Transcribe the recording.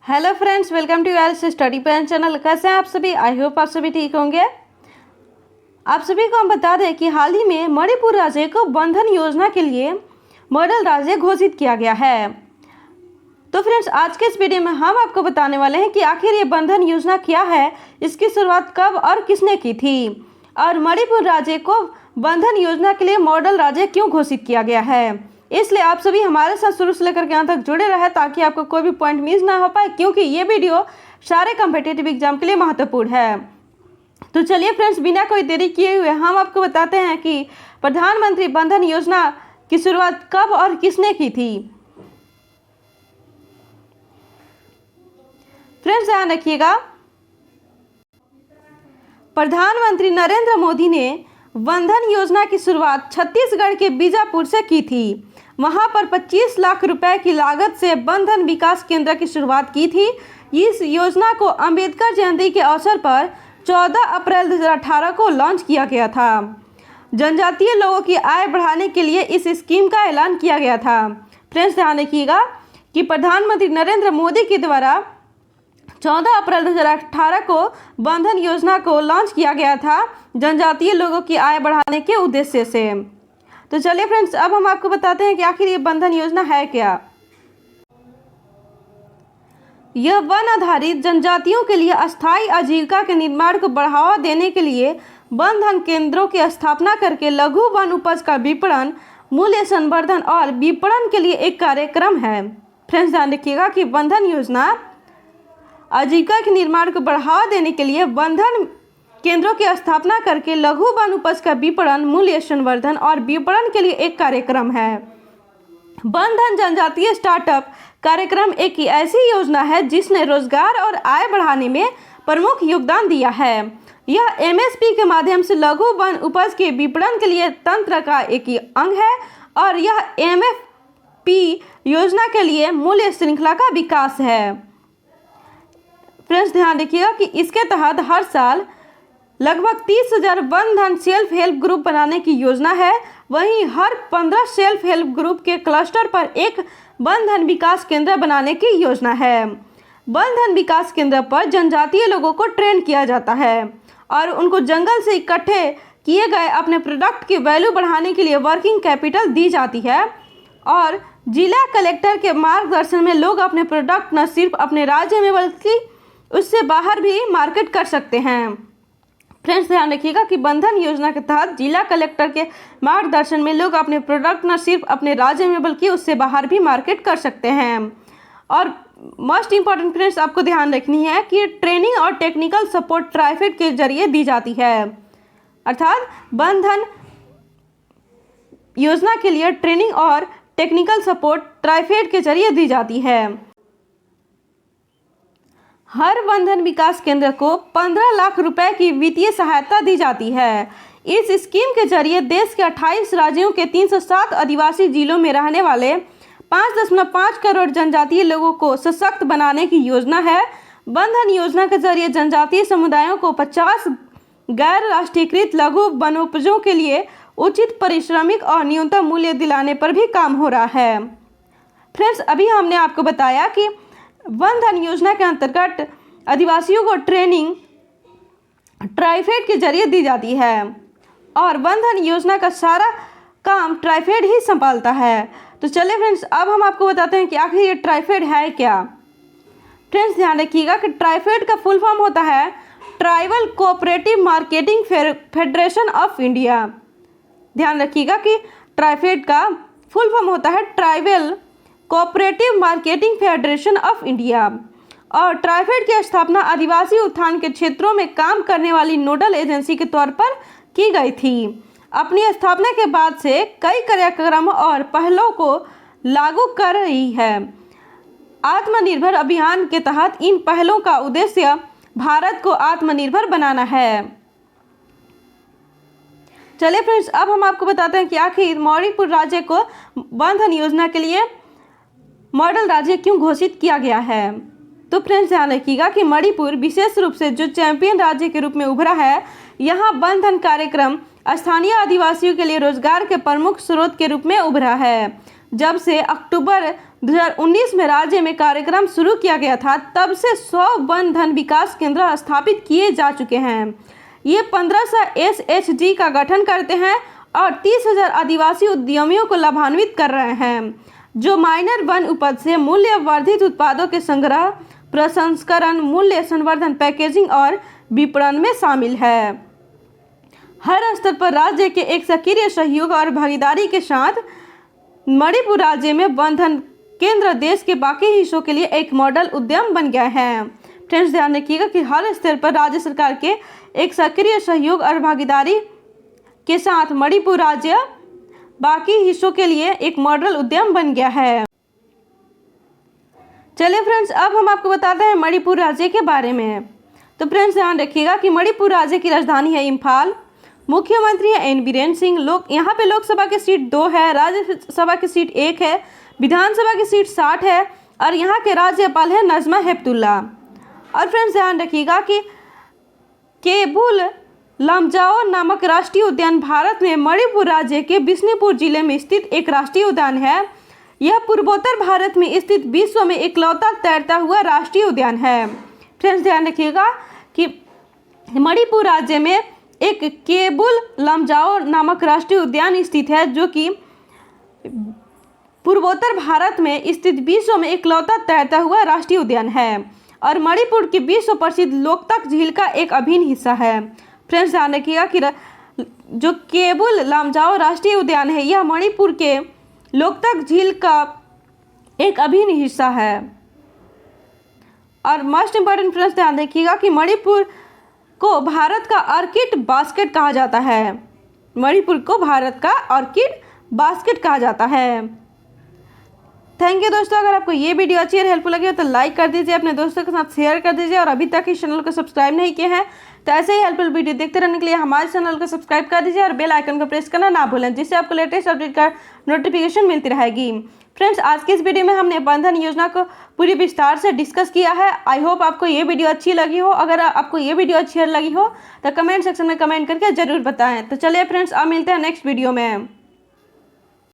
Hello friends, welcome to एल्स study plan channel. कैसे हैं आप सभी? आई होप आप सभी ठीक होंगे। आप सभी को हम बता दें कि हाल ही में मणिपुर राज्य को बंधन योजना के लिए मॉडल राज्य घोषित किया गया है। तो फ्रेंड्स, आज के इस वीडियो में हम आपको बताने वाले हैं कि आखिर ये बंधन योजना क्या है, इसकी शुरुआत कब और किसने की थी, और मणिपुर राज्य को बंधन योजना के लिए मॉडल राज्य क्यों घोषित किया गया है। इसलिए आप सभी हमारे साथ शुरू से लेकर के अंत तक जुड़े रहे ताकि आपको कोई भी पॉइंट मिस ना हो पाए, क्योंकि ये वीडियो सारे कॉम्पिटिटिव एग्जाम के लिए महत्वपूर्ण है। तो चलिए फ्रेंड्स, बिना कोई देरी किए हुए हम आपको बताते हैं कि प्रधानमंत्री बंधन योजना की शुरुआत कब और किसने की थी। फ्रेंड्स, ध्यान रखिएगा, प्रधानमंत्री नरेंद्र मोदी ने बंधन योजना की शुरुआत छत्तीसगढ़ के बीजापुर से की थी। वहां पर 25 लाख रुपए की लागत से बंधन विकास केंद्र की शुरुआत की थी। इस योजना को अंबेडकर जयंती के अवसर पर 14 अप्रैल 2018 को लॉन्च किया गया था। जनजातीय लोगों की आय बढ़ाने के लिए इस स्कीम का ऐलान किया गया था। फ्रेंड्स, ध्यान रखिएगा कि प्रधानमंत्री नरेंद्र मोदी के द्वारा 14 अप्रैल 2018 को बंधन योजना को लॉन्च किया गया था, जनजातीय लोगों की आय बढ़ाने के उद्देश्य से। तो चलिए फ्रेंड्स, अब हम आपको बताते हैं कि आखिर ये बंधन योजना है क्या। यह वन आधारित जनजातियों के लिए अस्थायी आजीविका के निर्माण को बढ़ावा देने के लिए बंधन केंद्रों की स्थापना करके लघु वन उपज का विपणन, मूल्य संवर्धन और विपणन के लिए एक कार्यक्रम है। फ्रेंड्स, ध्यान रखिएगा कि बंधन योजना आजीविका के निर्माण को बढ़ावा देने के लिए बंधन केंद्रों की स्थापना करके लघु वन उपज का विपणन, मूल्य संवर्धन और विपणन के लिए एक कार्यक्रम है। बंधन जनजातीय स्टार्टअप कार्यक्रम एक ऐसी योजना है जिसने रोजगार और आय बढ़ाने में प्रमुख योगदान दिया है। यह एमएसपी के माध्यम से लघु वन उपज के विपणन के लिए तंत्र का एक अंग है, और यह एमएफपी योजना के लिए मूल्य श्रृंखला का विकास है। फ्रेंड्स, ध्यान रखिएगा कि इसके तहत हर साल लगभग 30,000 बंधन सेल्फ हेल्प ग्रुप बनाने की योजना है। वहीं हर 15 सेल्फ हेल्प ग्रुप के क्लस्टर पर एक बंधन विकास केंद्र बनाने की योजना है। बंधन विकास केंद्र पर जनजातीय लोगों को ट्रेन किया जाता है और उनको जंगल से इकट्ठे किए गए अपने प्रोडक्ट की वैल्यू बढ़ाने के लिए वर्किंग कैपिटल दी जाती है, और जिला कलेक्टर के मार्गदर्शन में लोग अपने प्रोडक्ट न सिर्फ अपने राज्य में बल्कि उससे बाहर भी मार्केट कर सकते हैं। फ्रेंड्स, ध्यान रखिएगा कि बंधन योजना के तहत जिला कलेक्टर के मार्गदर्शन में लोग अपने प्रोडक्ट न सिर्फ अपने राज्य में बल्कि उससे बाहर भी मार्केट कर सकते हैं। और मोस्ट इम्पॉर्टेंट फ्रेंड्स, आपको ध्यान रखनी है कि ट्रेनिंग और टेक्निकल सपोर्ट ट्राइफेड के जरिए दी जाती है। अर्थात बंधन योजना के लिए ट्रेनिंग और टेक्निकल सपोर्ट ट्राइफेड के जरिए दी जाती है। हर बंधन विकास केंद्र को 15 लाख रुपए की वित्तीय सहायता दी जाती है। इस स्कीम के जरिए देश के 28 राज्यों के 307 आदिवासी जिलों में रहने वाले 5.5 करोड़ जनजातीय लोगों को सशक्त बनाने की योजना है। बंधन योजना के जरिए जनजातीय समुदायों को 50 गैर राष्ट्रीयकृत लघु वनोपजों के लिए उचित पारिश्रमिक और न्यूनतम मूल्य दिलाने पर भी काम हो रहा है। फ्रेंड्स, अभी हमने आपको बताया कि बंधन योजना के अंतर्गत आदिवासियों को ट्रेनिंग ट्राइफेड के जरिए दी जाती है, और बंधन योजना का सारा काम ट्राइफेड ही संभालता है। तो चलिए फ्रेंड्स, अब हम आपको बताते हैं कि आखिर ये ट्राइफेड है क्या। फ्रेंड्स, ध्यान रखिएगा कि ट्राइफेड का फुल फॉर्म होता है tribal cooperative marketing federation of India. ध्यान रखिएगा कि ट्राइफेड का फुल फॉर्म होता है tribal cooperative marketing federation of India, और ट्राइफेड की स्थापना आदिवासी उत्थान के क्षेत्रों में काम करने वाली नोडल एजेंसी के तौर पर की गई थी। अपनी स्थापना के बाद से कई कार्यक्रम और पहलों को लागू कर रही है। आत्मनिर्भर अभियान के तहत इन पहलों का उद्देश्य भारत को आत्मनिर्भर बनाना है। चलिए फ्रेंड्स, अब हम आपको बताते हैं कि आखिर मणिपुर राज्य को बंधन योजना के लिए मॉडल राज्य क्यों घोषित किया गया है। तो फ्रेंड्स, ध्यान रखिएगा कि मणिपुर विशेष रूप से जो चैंपियन राज्य के रूप में उभरा है, यहाँ बंधन कार्यक्रम स्थानीय आदिवासियों के लिए रोजगार के प्रमुख स्रोत के रूप में उभरा है। जब से अक्टूबर 2019 में राज्य में कार्यक्रम शुरू किया गया था, तब से 100 वन धन विकास केंद्र स्थापित किए जा चुके हैं। ये 1500 SHG का गठन करते हैं और 30,000 आदिवासी उद्यमियों को लाभान्वित कर रहे हैं, जो माइनर वन उपज से मूल्य वर्धित उत्पादों के संग्रह, प्रसंस्करण, मूल्य संवर्धन, पैकेजिंग और विपणन में शामिल है। हर स्तर पर राज्य के एक सक्रिय सहयोग और भागीदारी के साथ मणिपुर राज्य में वन धन केंद्र देश के बाकी हिस्सों के लिए एक मॉडल उद्यम बन गया है। फ्रेंड्स, ध्यान रखिएगा कि हर स्तर पर राज्य सरकार के एक सक्रिय सहयोग और भागीदारी के साथ मणिपुर राज्य बाकी हिस्सों के लिए एक मॉडल उद्यम बन गया है। चलिए फ्रेंड्स, अब हम आपको बताते हैं मणिपुर राज्य के बारे में। तो फ्रेंड्स, ध्यान रखिएगा कि मणिपुर राज्य की राजधानी है इम्फाल, मुख्यमंत्री है एन बीरेन सिंह। यहाँ पे लोकसभा की सीट 2 है, राज्यसभा की सीट 1 है, विधानसभा की सीट 60 है और यहाँ के राज्यपाल है नजमा हेपतुल्ला। और फ्रेंड्स, ध्यान रखिएगा कि केबुल लमजाओ नामक राष्ट्रीय उद्यान भारत में मणिपुर राज्य के बिष्णुपुर जिले में स्थित एक राष्ट्रीय उद्यान है। यह पूर्वोत्तर भारत में स्थित विश्व में इकलौता तैरता हुआ राष्ट्रीय उद्यान है। फ्रेंड्स, ध्यान रखिएगा कि मणिपुर राज्य में एक केबुल लमजाओ नामक राष्ट्रीय उद्यान स्थित है, जो कि पूर्वोत्तर भारत में स्थित विश्व में इकलौता तैरता हुआ राष्ट्रीय उद्यान है और मणिपुर की विश्व प्रसिद्ध लोकतक झील का एक अभिन्न हिस्सा है। फ्रेंड्स, ध्यान रखिएगा कि जो केबुल लमजाओ राष्ट्रीय उद्यान है, यह मणिपुर के लोकतक झील का एक अभिन्न हिस्सा है। और मोस्ट इम्पॉर्टेंट फ्रेंड्स, ध्यान रखिएगा कि मणिपुर को भारत का ऑर्किड बास्केट कहा जाता है। मणिपुर को भारत का ऑर्किड बास्केट कहा जाता है। थैंक यू दोस्तों। अगर आपको ये वीडियो अच्छी और हेल्पफुल लगी हो तो लाइक कर दीजिए, अपने दोस्तों के साथ शेयर कर दीजिए और अभी तक इस चैनल को सब्सक्राइब नहीं किए हैं तो ऐसे ही हेल्पफुल वीडियो देखते रहने के लिए हमारे चैनल को सब्सक्राइब कर दीजिए और बेल आइकन को प्रेस करना ना भूलें, जिससे आपको लेटेस्ट अपडेट का नोटिफिकेशन मिलती रहेगी। फ्रेंड्स, आज की इस वीडियो में हमने वन धन योजना को पूरी विस्तार से डिस्कस किया है। आई होप आपको ये वीडियो अच्छी लगी हो। अगर आपको ये वीडियो अच्छी लगी हो तो कमेंट सेक्शन में कमेंट करके जरूर बताएं। तो चलिए फ्रेंड्स, अब मिलते हैं नेक्स्ट वीडियो में।